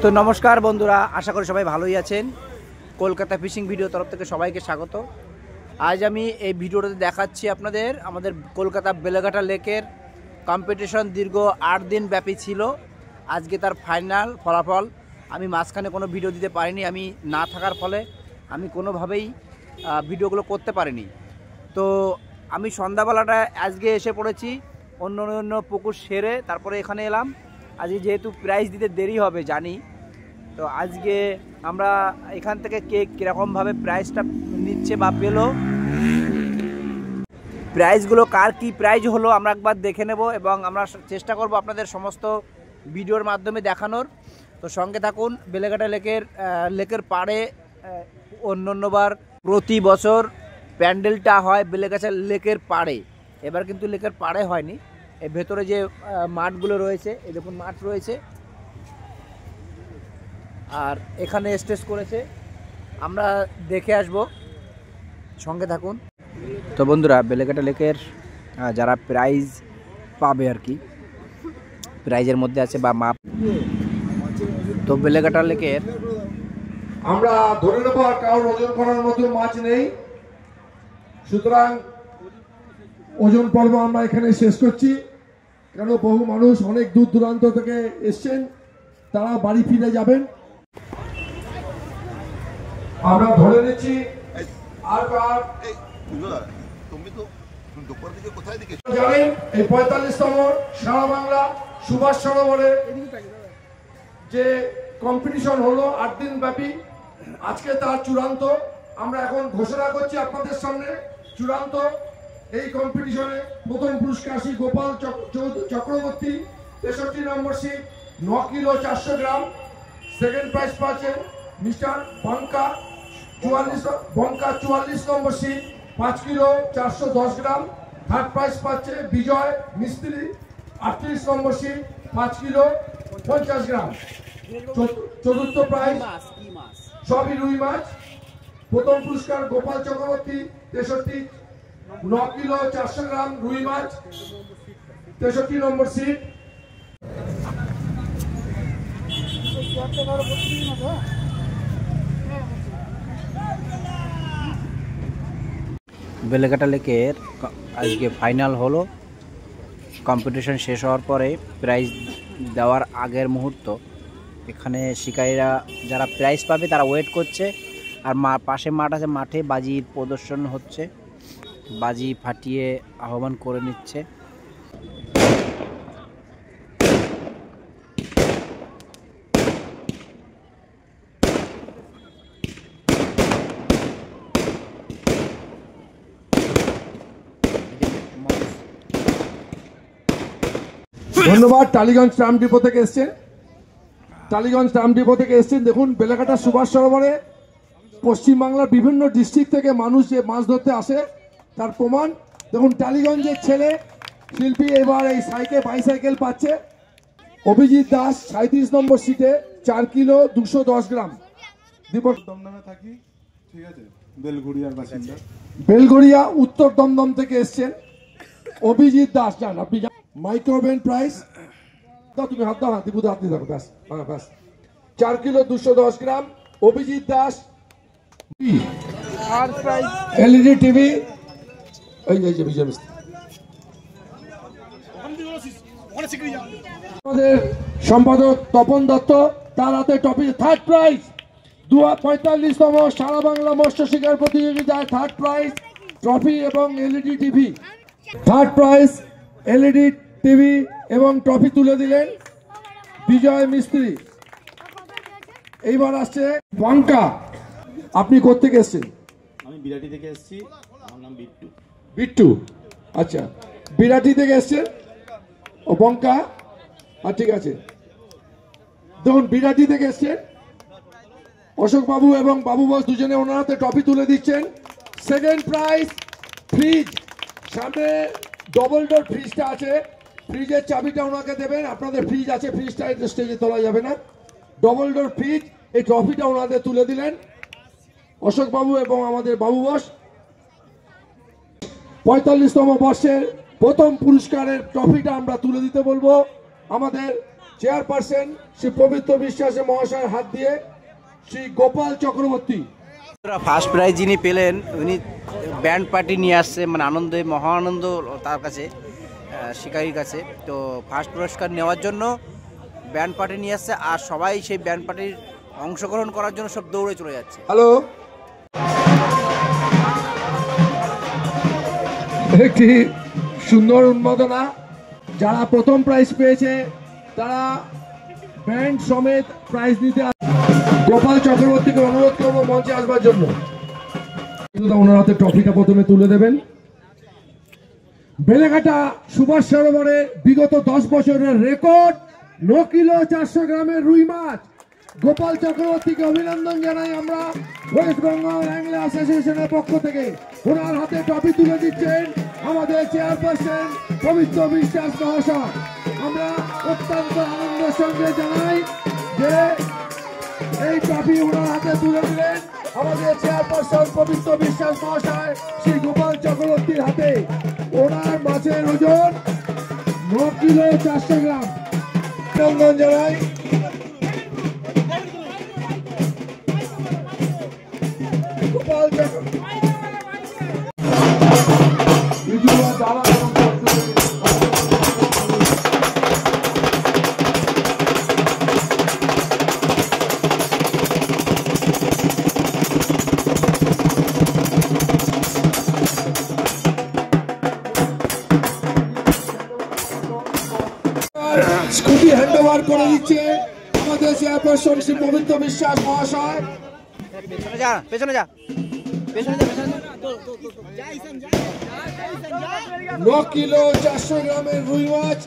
তো নমস্কার বন্ধুরা, আশা করি সবাই ভালোই আছেন। কলকাতা ফিশিং ভিডিও তরফ থেকে সবাইকে স্বাগত। আজ আমি এই ভিডিওটাতে দেখাচ্ছি আপনাদের আমাদের কলকাতা বেলেঘাটা লেকের কম্পিটিশন দীর্ঘ 8 দিন ব্যাপী ছিল। আজকে তার ফাইনাল ফলাফল। আমি মাঝখানে কোনো ভিডিও দিতে পারিনি, আমি না থাকার ফলে আমি কোনোভাবেই ভিডিওগুলো করতে পারিনি। তো আমি সন্ধ্যাবেলাটা আজকে এসে পড়েছি, অন্য পুকুর সেরে তারপরে এখানে এলাম। আজকে যেহেতু প্রাইজ দিতে দেরি হবে জানি, তো আজকে আমরা এখান থেকে কে কীরকমভাবে প্রাইজটা নিচ্ছে বা পেলো, প্রাইজগুলো কার কি প্রাইজ হলো আমরা একবার দেখে নেব এবং আমরা চেষ্টা করব আপনাদের সমস্ত ভিডিওর মাধ্যমে দেখানোর। তো সঙ্গে থাকুন। বেলেঘাটা লেকের পাড়ে অন্যবার প্রতি বছর প্যান্ডেলটা হয় বেলেঘাটা লেকের পাড়ে। এবার কিন্তু লেকের পাড়ে হয়নি, এর ভেতরে যে মাঠগুলো রয়েছে, এই দেখুন মাঠ রয়েছে, আর এখানে স্টেজ করেছে। আমরা দেখে আসব, সঙ্গে থাকুন। তো বন্ধুরা, বেলেঘাটা লেকের যারা প্রাইজ পাবে আর কি, প্রাইজের মধ্যে আছে বা মাপ। তো বেলেঘাটা লেকের আমরা ধরে নেব আর কারোর ওজন করার মতো মাছ নেই, সুতরাং ওজন পর্ব আমরা এখানে শেষ করছি। কেন বহু মানুষ অনেক দূর দূরান্ত থেকে এসছেন, তারা বাড়ি ফিরে যাবেন। আমরা ধরে নিচ্ছি আর জানেন এই 45তম সারা বাংলা সুভাষ সরোবরে যে কম্পিটিশন হলো 8 দিন ব্যাপী, আজকে তার চূড়ান্ত। আমরা এখন ঘোষণা করছি আপনাদের সামনে চূড়ান্ত এই কম্পিটিশনে প্রথম পুরস্কার শ্রী গোপাল চক্রবর্তী 63 নম্বর সিট 9 কিলো 400 গ্রাম। সেকেন্ড প্রাইজ পাচ্ছেন মিস্টার বঙ্কা 44 নম্বর সিট 5 কিলো 410 গ্রাম। থার্ড প্রাইজ পাচ্ছে বিজয় মিস্ত্রি 38 নম্বর সিট 5 কিলো 50 গ্রাম। চতুর্থ প্রাইজ সবই রুই মাছ। প্রথম পুরস্কার গোপাল চক্রবর্তী 63 9 কিলো 400 গ্রাম রুই মাছ 63 নম্বর সিট। বেলেঘাটা লেকের আজকে ফাইনাল হলো। কম্পিটিশন শেষ হওয়ার পরে প্রাইজ দেওয়ার আগের মুহূর্ত এখানে শিকারীরা যারা প্রাইজ পাবে তারা ওয়েট করছে, আর পাশে মাঠ আছে, মাঠে বাজির প্রদর্শন হচ্ছে, বাজি ফাটিয়ে আহ্বান করে নিচ্ছে। ধন্যবাদ। টালিগঞ্জ ট্রাম ডিপো থেকে এসছেন, দেখুন বেলেঘাটা সুভাষ সরোবরে পশ্চিমবাংলার বিভিন্ন ডিস্ট্রিক্ট থেকে মানুষ যে মাছ ধরতে আসে তার প্রমাণ। দেখুন টালিগঞ্জের ছেলে শিল্পী এবার এই বাইসাইকেল পাচ্ছে। অভিজিৎ দাস 37 নম্বর সিটে 4 কিলো 210 গ্রাম। দমদমে থাকি, ঠিক আছে, বেলঘড়িয়ার বাসিন্দা। বেলঘড়িয়া উত্তর দমদম থেকে এসছেন অভিজিৎ দাস। যান আপনি মাইক্রোভেন প্রাইস দাও, তুমি হাত দাও, হাত দিবুদা হাত দিয়ে দেখো, ব্যাস ব্যাস 4 কিলো 210 গ্রাম। অভিজিৎ দাস। এলইডি টিভি এই যে বিজয় মিস্ত্রি। আমাদের সম্পাদক তপন দত্ত, তার হাতে ট্রফি। থার্ড প্রাইজ 45তম সারা বাংলা মৎস্য শিকার প্রতিযোগিতায় থার্ড প্রাইজ ট্রফি এবং LED TV. Third prize LED TV এবং ট্রফি তুলে দিলেন বিজয় মিস্ত্রি। এইবার আসছে বঙ্কা। আপনি কোত্থেকে এসছেন? আমি বিরাটি থেকে এসেছি, আমার নাম বিট্টু। আচ্ছা, বিরাটি থেকে এসছেন ও বঙ্কা। ঠিক আছে, দেখুন বিরাটি থেকে এসছেন অশোক বাবু এবং বাবু বস, দুজনে ওনার হাতে ট্রফি তুলে দিচ্ছেন। সেকেন্ড প্রাইজ ফ্রিজ, সামনে ডবল ডোর ফ্রিজটা আছে, ফ্রিজের চাবিটা ওনাকে দেবেন। আপনাদের ফ্রিজ আছে, ফ্রিজটা স্টেজে তোলা যাবে না। ডবল ডোর ফ্রিজ, এই ট্রফিটা ওনাদের তুলে দিলেন অশোক বাবু এবং আমাদের বাবু বস। 45তম বর্ষের প্রথম পুরস্কারের ট্রফিটা আমরা তুলে দিতে বলবো আমাদের চেয়ারপারসন শ্রী পবিত্র বিশ্বাসের মহাশয়ের হাত দিয়ে শ্রী গোপাল চক্রবর্তী। ফার্স্ট প্রাইজ যিনি পেলেন উনি ব্যান্ড পার্টি নিয়ে আসছে, মানে আনন্দে মহা আনন্দ তার কাছে, শিকারির কাছে। তো ফার্স্ট পুরস্কার নেওয়ার জন্য ব্যান্ড পার্টি নিয়ে আসছে, আর সবাই সেই ব্যান্ড পার্টির অংশগ্রহণ করার জন্য সব দৌড়ে চলে যাচ্ছে। হ্যালো, একটি সুন্দর উন্মাদনা। যারা প্রথম প্রাইজ পেয়েছে তারা ব্যান্ড সমেত প্রাইজ নিতে গোপাল চক্রবর্তীকে অনুরোধ করবো মঞ্চে আসবার জন্য। ওনার হাতে ট্রফিটা প্রথমে তুলে দেবেন। বেলেঘাটা সুভাষ সরোবরে বিগত 10 বছরের রেকর্ড 9 কিলো 400 গ্রামের রুই মাছ। গোপাল চক্রবর্তীকে অভিনন্দন জানাই আমরা ওয়েস্ট বেঙ্গল অ্যাংলার অ্যাসোসিয়েশনের পক্ষ থেকে। ওনার হাতে ট্রফি তুলে দিচ্ছেন আমাদের চেয়ারপারসন পবিত্র বিশ্বাস মহাশয়। আমরা অত্যন্ত আনন্দের সঙ্গে জানাই যে এই ট্রফি ওনার হাতে তুলে দিলেন আমাদের চেয়ারপারসন পবিত্র বিশ্বাস মহাশয় শ্রী গোপাল চক্রবর্তীর হাতে। ওনার মাছের ওজন 9 কিলো 400 গ্রাম। অভিনন্দন জানাই। Gopal Chakraborty scooty hand over করে দিচ্ছে আমাদের চেয়ারপারসন শ্রী পবিত্র বিশ্বাস মহাশয়। পেছনে যা, পেছনে যা, পেছনে যা, পেছনে যা। 9 কিলো 400 গ্রামের রুই মাছ।